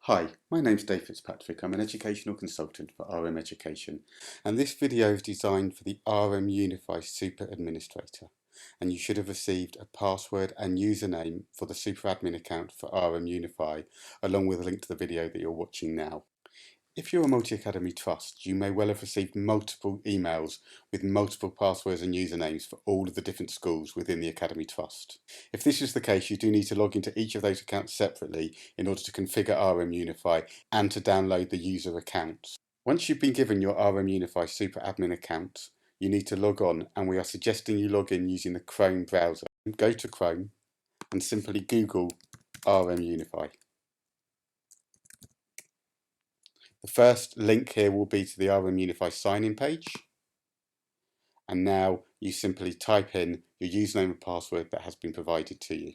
Hi, my name's Dave Fitzpatrick. I'm an educational consultant for RM Education, and this video is designed for the RM Unify Super Administrator, and you should have received a password and username for the Super Admin account for RM Unify, along with a link to the video that you're watching now. If you're a multi-academy trust, you may well have received multiple emails with multiple passwords and usernames for all of the different schools within the academy trust. If this is the case, you do need to log into each of those accounts separately in order to configure RM Unify and to download the user accounts. Once you've been given your RM Unify Super Admin account, you need to log on, and we are suggesting you log in using the Chrome browser. Go to Chrome and simply Google RM Unify. The first link here will be to the RM Unify sign-in page, and now you simply type in your username and password that has been provided to you.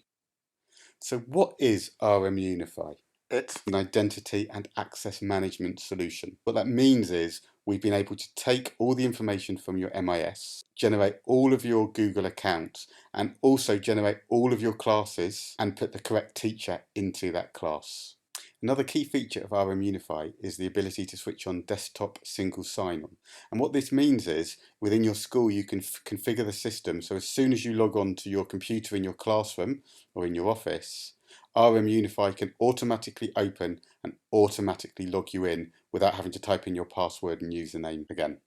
So what is RM Unify? It's an identity and access management solution. What that means is we've been able to take all the information from your MIS, generate all of your Google accounts, and also generate all of your classes and put the correct teacher into that class. Another key feature of RM Unify is the ability to switch on desktop single sign-on. And what this means is within your school you can configure the system so as soon as you log on to your computer in your classroom or in your office, RM Unify can automatically open and automatically log you in without having to type in your password and username again.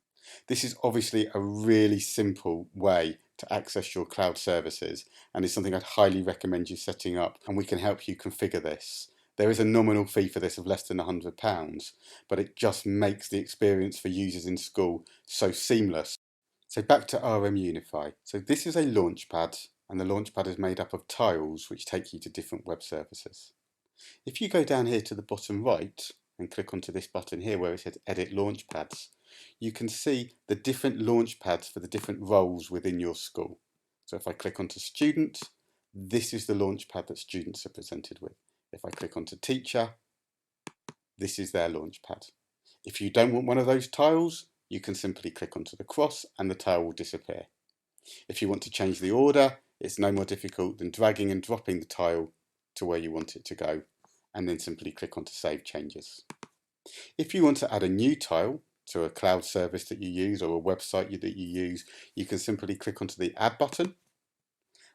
This is obviously a really simple way to access your cloud services, and is something I'd highly recommend you setting up, and we can help you configure this. There is a nominal fee for this of less than £100, but it just makes the experience for users in school so seamless. So back to RM Unify. So this is a launchpad, and the launchpad is made up of tiles which take you to different web services. If you go down here to the bottom right and click onto this button here where it says Edit Launchpads, you can see the different launchpads for the different roles within your school. So if I click onto Student, this is the launchpad that students are presented with. If I click onto Teacher, this is their launchpad. If you don't want one of those tiles, you can simply click onto the cross and the tile will disappear. If you want to change the order, it's no more difficult than dragging and dropping the tile to where you want it to go, and then simply click onto Save Changes. If you want to add a new tile to a cloud service that you use or a website that you use, you can simply click onto the Add button,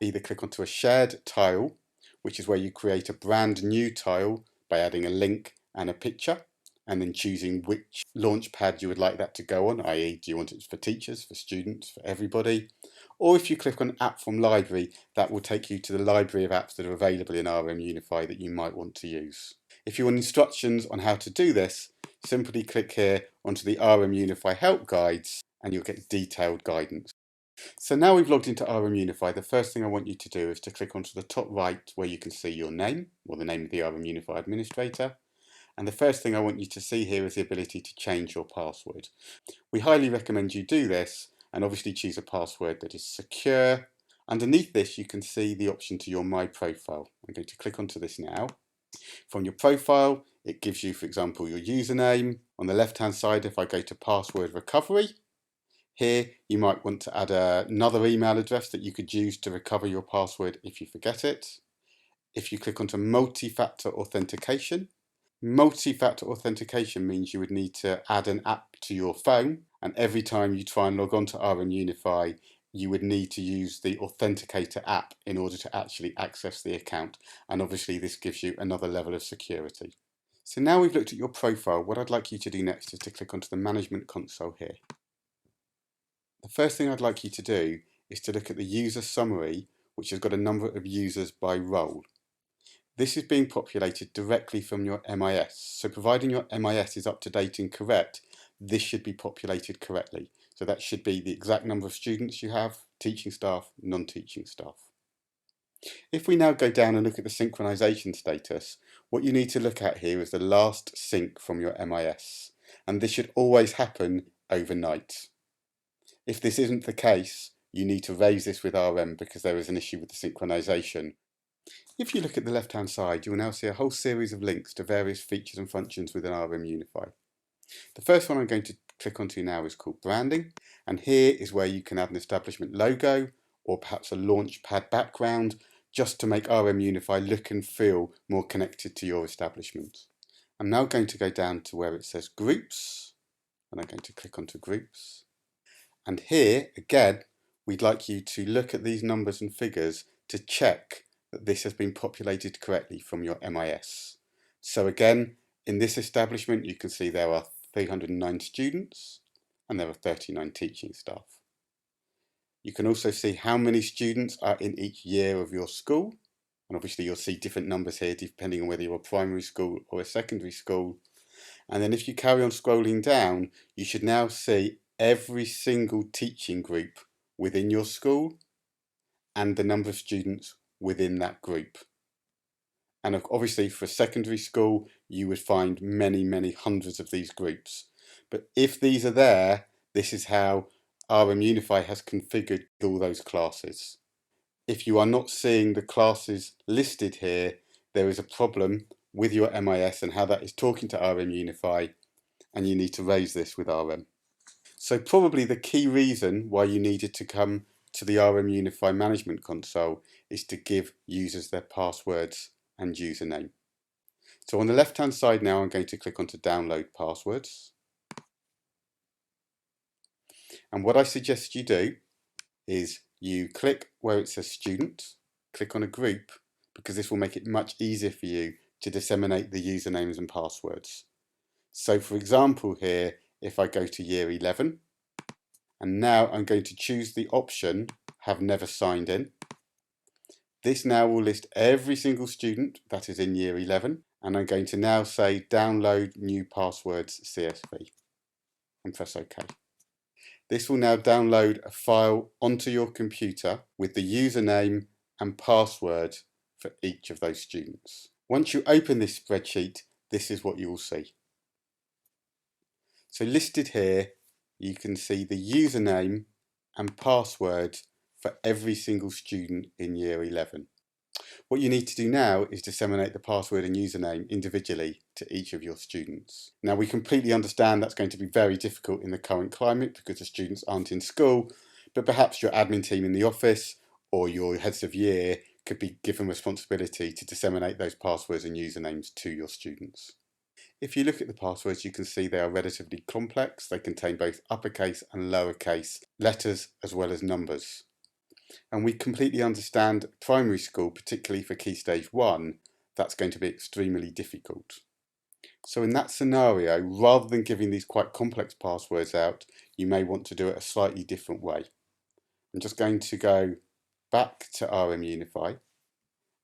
either click onto a shared tile, which is where you create a brand new tile by adding a link and a picture, and then choosing which launchpad you would like that to go on, i.e. do you want it for teachers, for students, for everybody? Or if you click on App from Library, that will take you to the library of apps that are available in RM Unify that you might want to use. If you want instructions on how to do this, simply click here onto the RM Unify help guides and you'll get detailed guidance. So now we've logged into RM Unify, the first thing I want you to do is to click onto the top right where you can see your name, or the name of the RM Unify Administrator. And the first thing I want you to see here is the ability to change your password. We highly recommend you do this and obviously choose a password that is secure. Underneath this you can see the option to your My Profile. I'm going to click onto this now. From your profile it gives you, for example, your username. On the left hand side, if I go to Password Recovery, here you might want to add another email address that you could use to recover your password if you forget it. If you click onto multi-factor authentication, multi-factor authentication means you would need to add an app to your phone, and every time you try and log on to RM Unify you would need to use the Authenticator app in order to actually access the account, and obviously this gives you another level of security. So now we've looked at your profile, what I'd like you to do next is to click onto the Management Console here. The first thing I'd like you to do is to look at the user summary, which has got a number of users by role. This is being populated directly from your MIS, so providing your MIS is up to date and correct, this should be populated correctly. So that should be the exact number of students you have, teaching staff, non-teaching staff. If we now go down and look at the synchronization status, what you need to look at here is the last sync from your MIS, and this should always happen overnight. If this isn't the case, you need to raise this with RM because there is an issue with the synchronization. If you look at the left hand side, you will now see a whole series of links to various features and functions within RM Unify. The first one I'm going to click onto now is called Branding, and here is where you can add an establishment logo or perhaps a launchpad background just to make RM Unify look and feel more connected to your establishment. I'm now going to go down to where it says groups, and I'm going to click onto groups. And here, again, we'd like you to look at these numbers and figures to check that this has been populated correctly from your MIS. So again, in this establishment, you can see there are 309 students and there are 39 teaching staff. You can also see how many students are in each year of your school. And obviously you'll see different numbers here depending on whether you're a primary school or a secondary school. And then if you carry on scrolling down, you should now see every single teaching group within your school and the number of students within that group. And obviously for a secondary school, you would find many, many hundreds of these groups. But if these are there, this is how RM Unify has configured all those classes. If you are not seeing the classes listed here, there is a problem with your MIS and how that is talking to RM Unify, and you need to raise this with RM. So probably the key reason why you needed to come to the RM Unify Management Console is to give users their passwords and username. So on the left hand side now, I'm going to click onto download passwords. And what I suggest you do is you click where it says student, click on a group, because this will make it much easier for you to disseminate the usernames and passwords. So for example here, if I go to year 11, and now I'm going to choose the option have never signed in. This now will list every single student that is in year 11, and I'm going to now say download new passwords CSV and press OK. This will now download a file onto your computer with the username and password for each of those students. Once you open this spreadsheet, this is what you will see. So listed here, you can see the username and password for every single student in year 11. What you need to do now is disseminate the password and username individually to each of your students. Now we completely understand that's going to be very difficult in the current climate because the students aren't in school, but perhaps your admin team in the office or your heads of year could be given responsibility to disseminate those passwords and usernames to your students. If you look at the passwords, you can see they are relatively complex. They contain both uppercase and lowercase letters as well as numbers. And we completely understand primary school, particularly for Key Stage 1, that's going to be extremely difficult. So in that scenario, rather than giving these quite complex passwords out, you may want to do it a slightly different way. I'm just going to go back to RM Unify,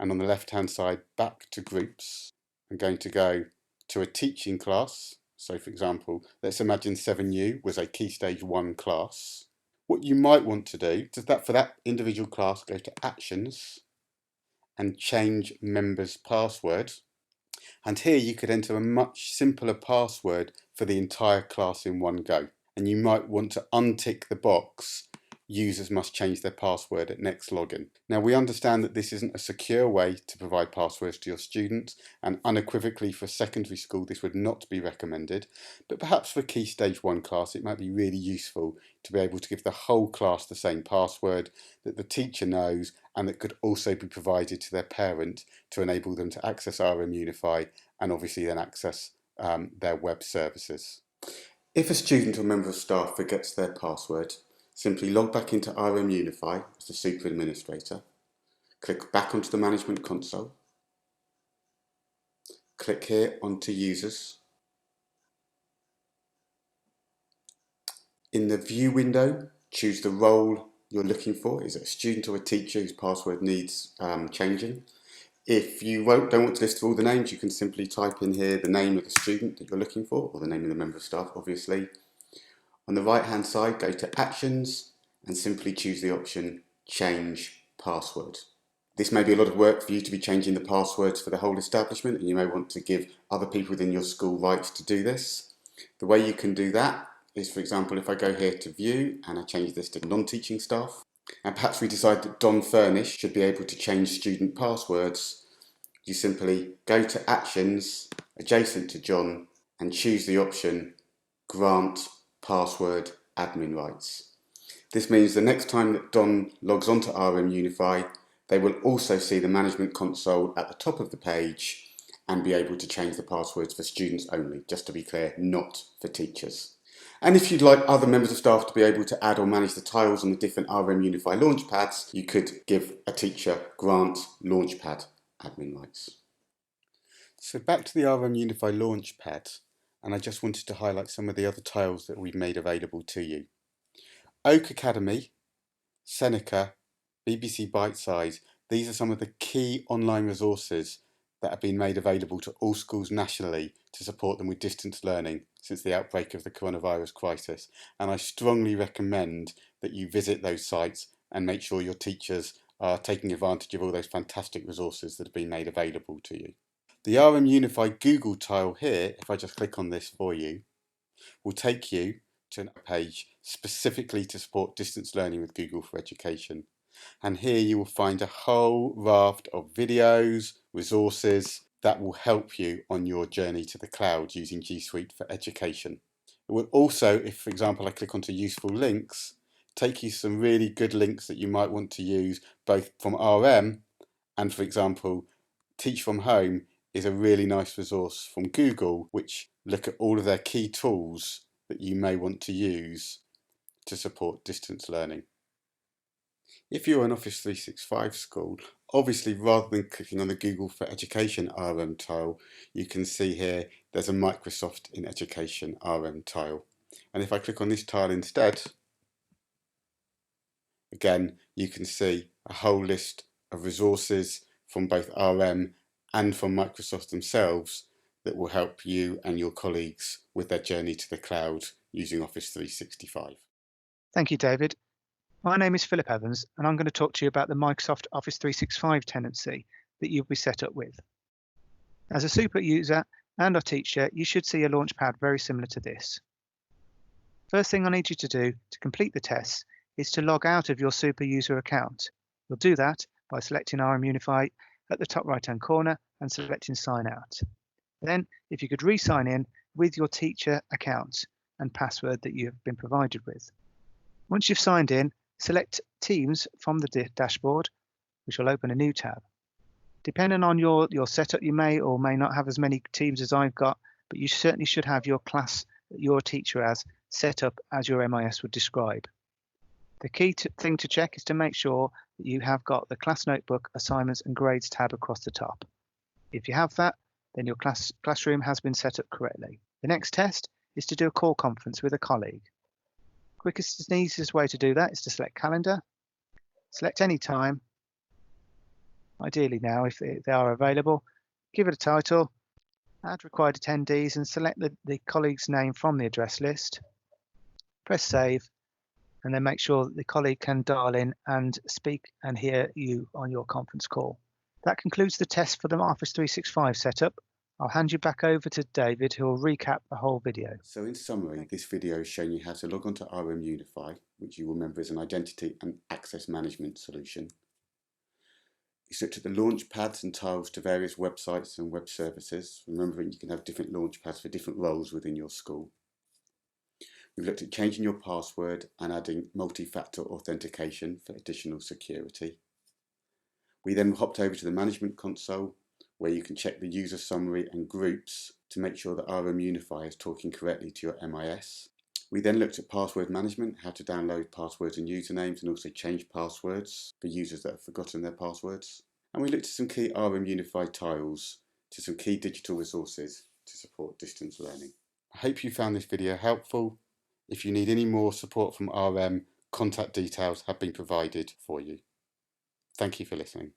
and on the left hand side, back to groups. I'm going to go to a teaching class. So for example, let's imagine 7U was a Key Stage 1 class. What you might want to do is that for that individual class, go to Actions and change members' password. And here you could enter a much simpler password for the entire class in one go. And you might want to untick the box, users must change their password at next login. Now we understand that this isn't a secure way to provide passwords to your students, and unequivocally for secondary school this would not be recommended, but perhaps for Key Stage 1 class it might be really useful to be able to give the whole class the same password that the teacher knows and that could also be provided to their parent to enable them to access RM Unify and obviously then access their web services. If a student or member of staff forgets their password, simply log back into RM Unify as the Super Administrator, click back onto the Management Console, click here onto Users. In the View window, choose the role you're looking for. Is it a student or a teacher whose password needs changing? If you don't want to list all the names, you can simply type in here the name of the student that you're looking for, or the name of the member of staff, obviously. On the right hand side, go to Actions and simply choose the option Change Password. This may be a lot of work for you to be changing the passwords for the whole establishment, and you may want to give other people within your school rights to do this. The way you can do that is, for example, if I go here to View and I change this to non-teaching staff, and perhaps we decide that Don Furnish should be able to change student passwords, you simply go to Actions, adjacent to John, and choose the option Grant Password Admin Rights. This means the next time that Don logs onto RM Unify, they will also see the management console at the top of the page, and be able to change the passwords for students only, just to be clear, not for teachers. And if you'd like other members of staff to be able to add or manage the tiles on the different RM Unify launchpads, you could give a teacher grant launchpad admin rights. So back to the RM Unify launchpad, and I just wanted to highlight some of the other tiles that we've made available to you. Oak Academy, Seneca, BBC Bitesize, these are some of the key online resources that have been made available to all schools nationally to support them with distance learning since the outbreak of the coronavirus crisis. And I strongly recommend that you visit those sites and make sure your teachers are taking advantage of all those fantastic resources that have been made available to you. The RM Unify Google tile here, if I just click on this for you, will take you to a page specifically to support distance learning with Google for Education. And here you will find a whole raft of videos, resources that will help you on your journey to the cloud using G Suite for Education. It will also, if for example I click onto useful links, take you some really good links that you might want to use both from RM and, for example, Teach from Home is a really nice resource from Google which look at all of their key tools that you may want to use to support distance learning. If you're an Office 365 school, obviously rather than clicking on the Google for Education RM tile, you can see here there's a Microsoft in Education RM tile. And if I click on this tile instead, again, you can see a whole list of resources from both RM and from Microsoft themselves that will help you and your colleagues with their journey to the cloud using Office 365. Thank you, David. My name is Philip Evans, and I'm going to talk to you about the Microsoft Office 365 tenancy that you'll be set up with. As a super user and a teacher, you should see a launchpad very similar to this. First thing I need you to do to complete the tests is to log out of your super user account. You'll do that by selecting RM Unify at the top right-hand corner and selecting Sign Out. Then, if you could re-sign in with your teacher account and password that you have been provided with. Once you've signed in, select Teams from the dashboard, which will open a new tab. Depending on your setup, you may or may not have as many Teams as I've got, but you certainly should have your class that your teacher has set up as your MIS would describe. The key thing to check is to make sure that you have got the class notebook, assignments and grades tab across the top. If you have that, then your classroom has been set up correctly. The next test is to do a call conference with a colleague. Quickest and easiest way to do that is to select calendar, select any time, ideally now if they are available, give it a title, add required attendees and select the colleague's name from the address list, press save, and then make sure that the colleague can dial in and speak and hear you on your conference call. That concludes the test for the Office 365 setup. I'll hand you back over to David, who will recap the whole video. So in summary, this video has shown you how to log on to RM Unify, which you will remember is an identity and access management solution. It's looked at the launch pads and tiles to various websites and web services, remembering you can have different launch pads for different roles within your school. We've looked at changing your password and adding multi-factor authentication for additional security. We then hopped over to the management console, where you can check the user summary and groups to make sure that RM Unify is talking correctly to your MIS. We then looked at password management, how to download passwords and usernames and also change passwords for users that have forgotten their passwords. And we looked at some key RM Unify tiles to some key digital resources to support distance learning. I hope you found this video helpful. If you need any more support from RM, contact details have been provided for you. Thank you for listening.